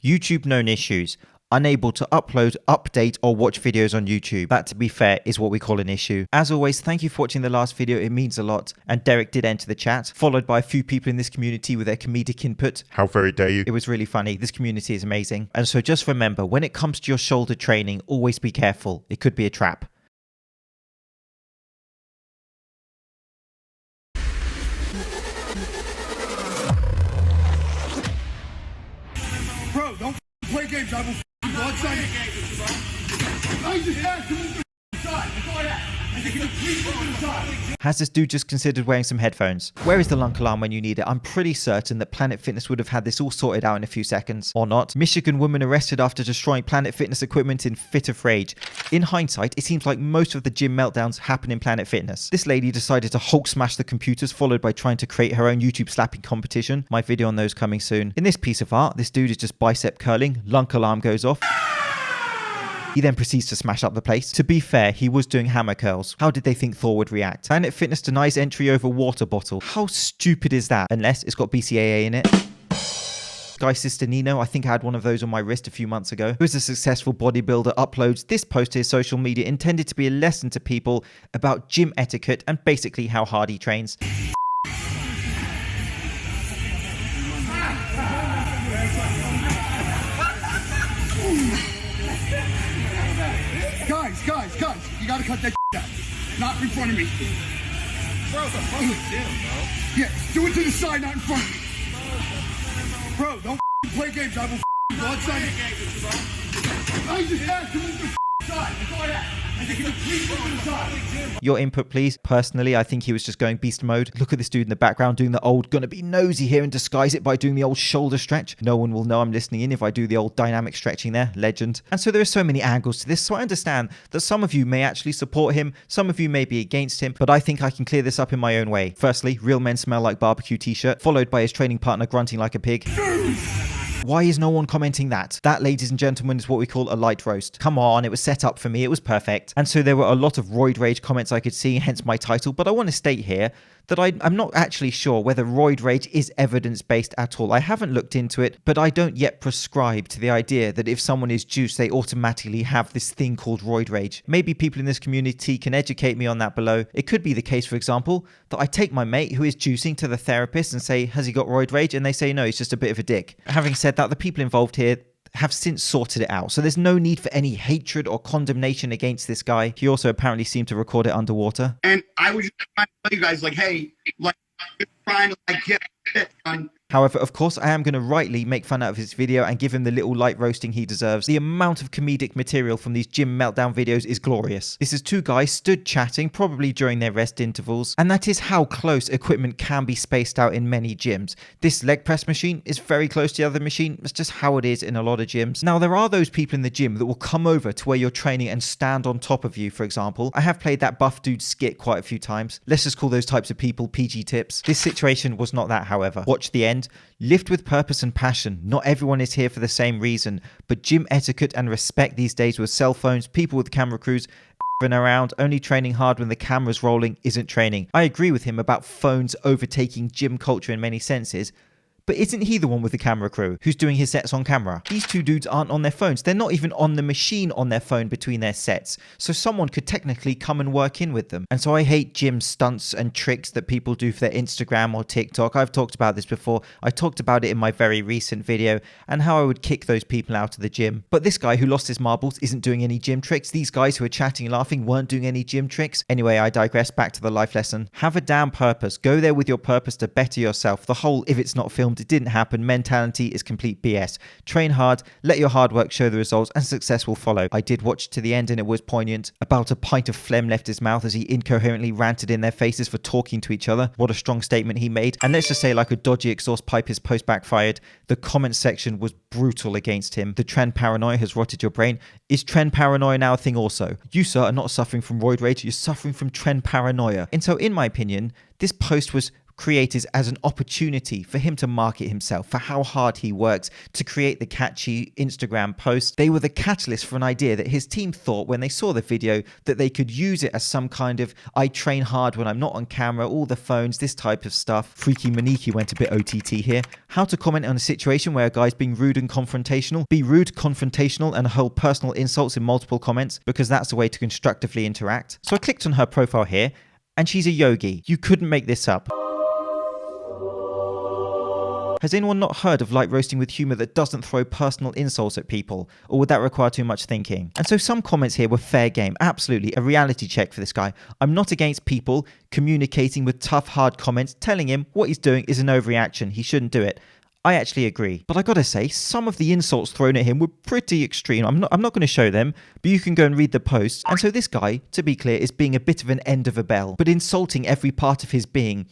YouTube known issues. Unable to upload, update, or watch videos on YouTube. That, to be fair, is what we call an issue. As always, thank you for watching the last video. It means a lot. And Derek did enter the chat, followed by a few people in this community with their comedic input. How very dare you? It was really funny. This community is amazing. And so just remember, when it comes to your shoulder training, always be careful. It could be a trap. Bro, don't play games. I will blood sign you. I just asked you to move the side. That's all I asked. I said, can you please move the side? Has this dude just considered wearing some headphones? Where is the lunk alarm when you need it? I'm pretty certain that Planet Fitness would have had this all sorted out in a few seconds. Or not. Michigan woman arrested after destroying Planet Fitness equipment in fit of rage. In hindsight, it seems like most of the gym meltdowns happen in Planet Fitness. This lady decided to Hulk smash the computers, followed by trying to create her own YouTube slapping competition. My video on those coming soon. In this piece of art, this dude is just bicep curling. Lunk alarm goes off. He then proceeds to smash up the place. To be fair, he was doing hammer curls. How did they think Thor would react? Planet Fitness denies entry over water bottle. How stupid is that? Unless it's got BCAA in it. Guy Cisternino, I think I had one of those on my wrist a few months ago, who is a successful bodybuilder, uploads this post to his social media intended to be a lesson to people about gym etiquette and basically how hard he trains. Guys, you gotta cut that out. Not in front of me. Bro, it's a public gym, bro. Yeah, do it to the side, not in front of me. Bro, don't play games. I will blood sign you. I just asked you to move the side. That's all I asked. I said, can you please move to the side? Your input, please. Personally, I think he was just going beast mode. Look at this dude in the background doing the old gonna be nosy here and disguise it by doing the old shoulder stretch. No one will know I'm listening in if I do the old dynamic stretching there. Legend. And so there are so many angles to this, so I understand that some of you may actually support him, some of you may be against him, but I think I can clear this up in my own way. Firstly, real men smell like barbecue t-shirt, followed by his training partner grunting like a pig. Why is no one commenting that? That, ladies and gentlemen, is what we call a light roast. Come on, it was set up for me, it was perfect. And so there were a lot of Roid Rage comments I could see, hence my title, but I want to state here that I'm not actually sure whether Roid Rage is evidence-based at all. I haven't looked into it, but I don't yet prescribe to the idea that if someone is juiced, they automatically have this thing called Roid Rage. Maybe people in this community can educate me on that below. It could be the case, for example, that I take my mate who is juicing to the therapist and say, has he got Roid Rage? And they say, no, he's just a bit of a dick. Having said that, the people involved here have since sorted it out, so there's no need for any hatred or condemnation against this guy. He also apparently seemed to record it underwater. And I was just trying to tell you guys, like, hey, like, you're trying to like get shit done. However, of course, I am going to rightly make fun out of his video and give him the little light roasting he deserves. The amount of comedic material from these gym meltdown videos is glorious. This is two guys stood chatting, probably during their rest intervals, and that is how close equipment can be spaced out in many gyms. This leg press machine is very close to the other machine. It's just how it is in a lot of gyms. Now, there are those people in the gym that will come over to where you're training and stand on top of you, for example. I have played that buff dude skit quite a few times. Let's just call those types of people PG tips. This situation was not that, however. Watch the end. Lift with purpose and passion. Not everyone is here for the same reason, but gym etiquette and respect these days with cell phones, people with camera crews, around, only training hard when the camera's rolling isn't training. I agree with him about phones overtaking gym culture in many senses, but isn't he the one with the camera crew who's doing his sets on camera? These two dudes aren't on their phones. They're not even on the machine on their phone between their sets. So someone could technically come and work in with them. And so I hate gym stunts and tricks that people do for their Instagram or TikTok. I've talked about this before. I talked about it in my very recent video and how I would kick those people out of the gym. But this guy who lost his marbles isn't doing any gym tricks. These guys who are chatting and laughing weren't doing any gym tricks. Anyway, I digress. Back to the life lesson. Have a damn purpose. Go there with your purpose to better yourself. The whole if it's not filmed, it didn't happen mentality is complete BS. Train hard, let your hard work show the results, and success will follow. I did watch to the end and it was poignant. About a pint of phlegm left his mouth as he incoherently ranted in their faces for talking to each other. What a strong statement he made. And let's just say, like a dodgy exhaust pipe, his post backfired. The comment section was brutal against him. The trend paranoia has rotted your brain. Is trend paranoia now a thing also? You, sir, are not suffering from roid rage. You're suffering from trend paranoia. And so, in my opinion, this post was creators as an opportunity for him to market himself, for how hard he works to create the catchy Instagram posts. They were the catalyst for an idea that his team thought when they saw the video that they could use it as some kind of I train hard when I'm not on camera, all the phones, this type of stuff. Freaky Maniki went a bit OTT here. How to comment on a situation where a guy's being rude and confrontational. Be rude, confrontational, and hold personal insults in multiple comments, because that's the way to constructively interact. So I clicked on her profile here, and she's a yogi. You couldn't make this up. Has anyone not heard of light roasting with humour that doesn't throw personal insults at people? Or would that require too much thinking? And so some comments here were fair game. Absolutely, a reality check for this guy. I'm not against people communicating with tough, hard comments, telling him what he's doing is an overreaction. He shouldn't do it. I actually agree. But I gotta say, some of the insults thrown at him were pretty extreme. I'm not going to show them, but you can go and read the posts. And so this guy, to be clear, is being a bit of an end of a bell, but insulting every part of his being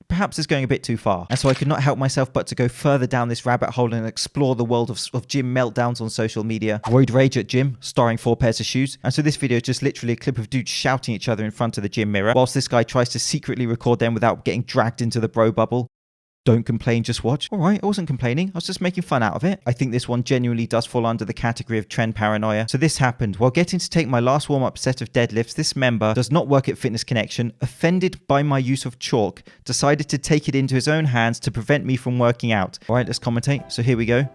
perhaps is going a bit too far. And so I could not help myself but to go further down this rabbit hole and explore the world of gym meltdowns on social media. Roid rage at gym, starring 4 pairs of shoes. And so this video is just literally a clip of dudes shouting at each other in front of the gym mirror, whilst this guy tries to secretly record them without getting dragged into the bro bubble. Don't complain, just watch. All right, I wasn't complaining. I was just making fun out of it. I think this one genuinely does fall under the category of trend paranoia. So this happened. While getting to take my last warm-up set of deadlifts, this member does not work at Fitness Connection, offended by my use of chalk, decided to take it into his own hands to prevent me from working out. All right, let's commentate. So here we go.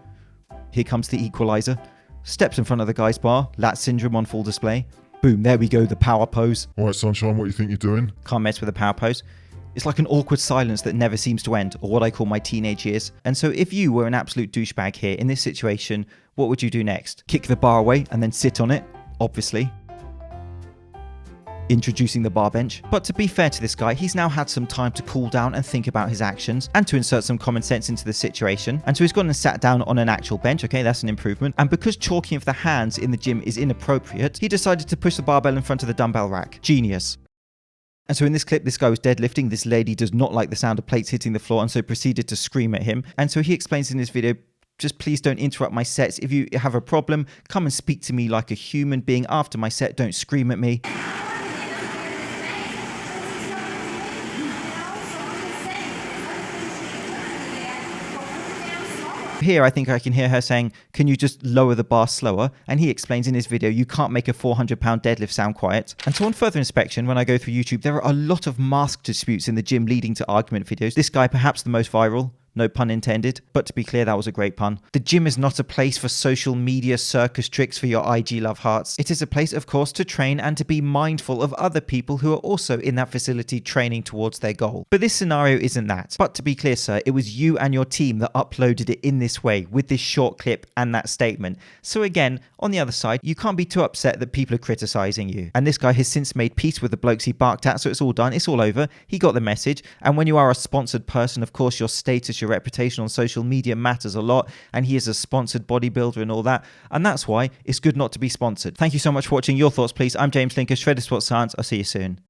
Here comes the equalizer. Steps in front of the guy's bar. Lat syndrome on full display. Boom, there we go, the power pose. All right, Sunshine, what do you think you're doing? Can't mess with the power pose. It's like an awkward silence that never seems to end, or what I call my teenage years. And so if you were an absolute douchebag here in this situation, what would you do next? Kick the bar away and then sit on it, obviously. Introducing the bar bench. But to be fair to this guy, he's now had some time to cool down and think about his actions and to insert some common sense into the situation. And so he's gone and sat down on an actual bench. Okay, that's an improvement. And because chalking of the hands in the gym is inappropriate, he decided to push the barbell in front of the dumbbell rack. Genius. And so in this clip, this guy was deadlifting. This lady does not like the sound of plates hitting the floor and so proceeded to scream at him. And so he explains in this video, just please don't interrupt my sets. If you have a problem, come and speak to me like a human being after my set. Don't scream at me. Here, I think I can hear her saying, can you just lower the bar slower? And he explains in his video, you can't make a 400-pound deadlift sound quiet. And so on further inspection, when I go through YouTube, there are a lot of mask disputes in the gym leading to argument videos. This guy, perhaps the most viral. No pun intended, but to be clear, that was a great pun. The gym is not a place for social media circus tricks for your IG love hearts. It is a place, of course, to train and to be mindful of other people who are also in that facility training towards their goal. But this scenario isn't that. But to be clear, sir, it was you and your team that uploaded it in this way with this short clip and that statement. So again, on the other side, you can't be too upset that people are criticizing you. And this guy has since made peace with the blokes he barked at, so it's all done. It's all over. He got the message. And when you are a sponsored person, of course, your status, your reputation on social media matters a lot, and he is a sponsored bodybuilder and all that, and that's why it's good not to be sponsored. Thank you so much for watching. Your thoughts, please. I'm James Linker, Shredded Sports Science. I'll see you soon.